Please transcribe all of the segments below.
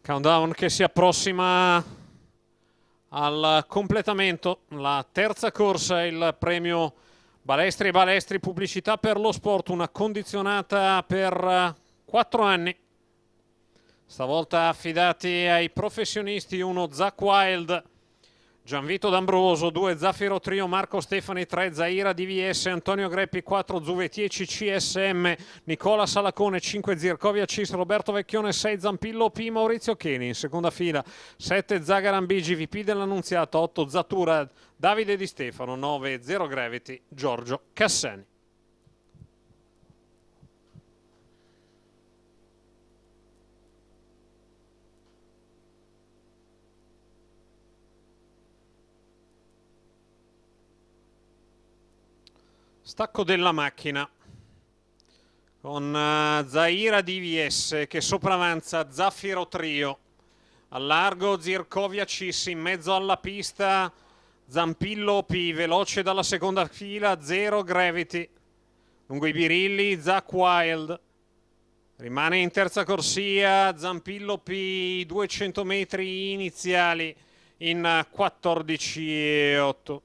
Countdown che si approssima al completamento. La terza corsa, il premio Balestri e Balestri Pubblicità per lo Sport, una condizionata per 4 anni. Stavolta affidati ai professionisti, uno Zach Wild, Gianvito D'Ambroso, 2 Zaffiro Trio, Marco Stefani, 3 Zaira DVS, Antonio Greppi, 4 Zuve 10 CSM, Nicola Salacone, 5 Zirkovia Cis, Roberto Vecchione, 6 Zampillo P, Maurizio Cheni. In seconda fila 7 Zagaran Bigi, VP dell'Annunziata, 8 Zatura, Davide Di Stefano, 9 Zero Gravity, Giorgio Cassani. Stacco della macchina con Zaira DVS che sopravanza Zaffiro Trio, al largo Zirkovia Cis, in mezzo alla pista Zampillo P, veloce dalla seconda fila Zero Gravity, lungo i birilli Zach Wild, rimane in terza corsia Zampillo P, 200 metri iniziali in 14,8.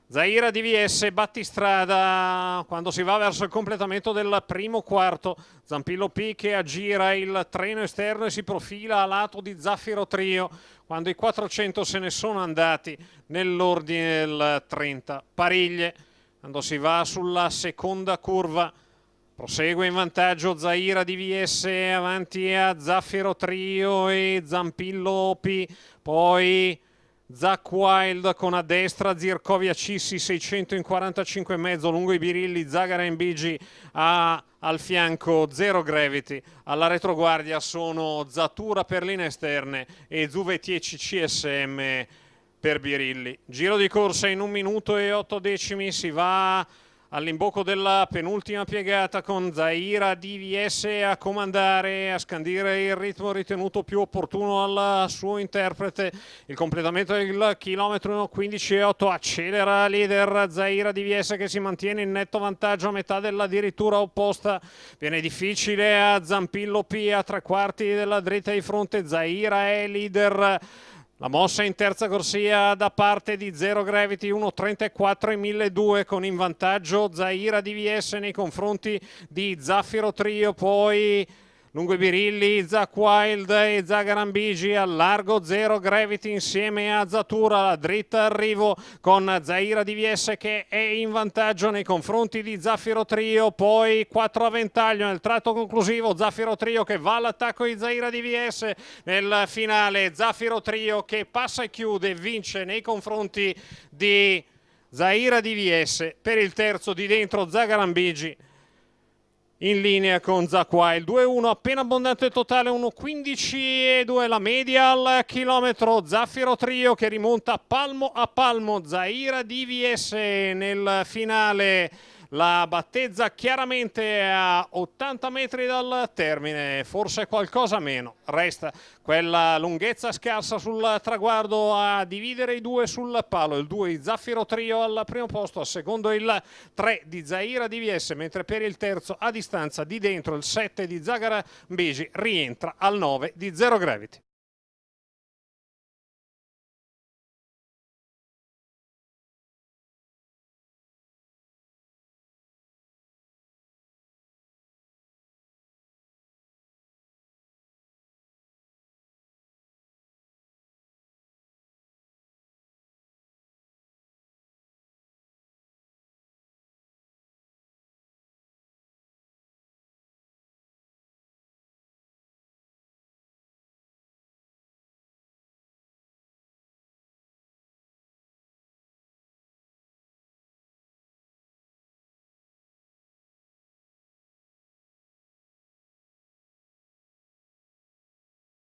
Zaira DVS battistrada quando si va verso il completamento del primo quarto. Zampillo P che aggira il treno esterno e si profila a lato di Zaffiro Trio quando i 400 se ne sono andati nell'ordine del 30. Pariglie quando si va sulla seconda curva. Prosegue in vantaggio Zaira DVS avanti a Zaffiro Trio e Zampillo P. Poi Zach Wild con a destra Zirkovia Cissi 600 in 45,5 lungo i birilli, Zagaran Bigi al fianco Zero Gravity, alla retroguardia sono Zatura per linee esterne e Zuve 10 CSM per birilli. Giro di corsa in 1 minuto e 8 decimi, si va all'imbocco della penultima piegata con Zaira DVS a comandare, a scandire il ritmo ritenuto più opportuno al suo interprete. Il completamento del chilometro 15,8, accelera leader Zaira DVS che si mantiene in netto vantaggio a metà della dirittura opposta. Viene difficile a Zampillo P a 3/4 della dritta di fronte, Zaira è leader. La mossa in terza corsia da parte di Zero Gravity, 1.34 e 1.200 con in vantaggio Zaira DVS nei confronti di Zaffiro Trio, poi lungo i birilli Zach Wild e Zagaran Bigi, al largo Zero Gravity insieme a Zatura, la dritta arrivo con Zaira DVS che è in vantaggio nei confronti di Zaffiro Trio, poi 4 a ventaglio nel tratto conclusivo, Zaffiro Trio che va all'attacco di Zaira DVS, nel finale Zaffiro Trio che passa e chiude e vince nei confronti di Zaira DVS. Per il terzo di dentro Zagaran Bigi in linea con Zach Wild, 2-1 appena abbondante totale, 1.15,2 la media al chilometro. Zaffiro Trio che rimonta palmo a palmo Zaira DVS nel finale, la battezza chiaramente a 80 metri dal termine, forse qualcosa meno, resta quella lunghezza scarsa sul traguardo a dividere i due sul palo, il 2 di Zaffiro Trio al primo posto, al secondo il 3 di Zaira DVS, mentre per il terzo a distanza di dentro il 7 di Zagaran Bigi rientra al 9 di Zero Gravity.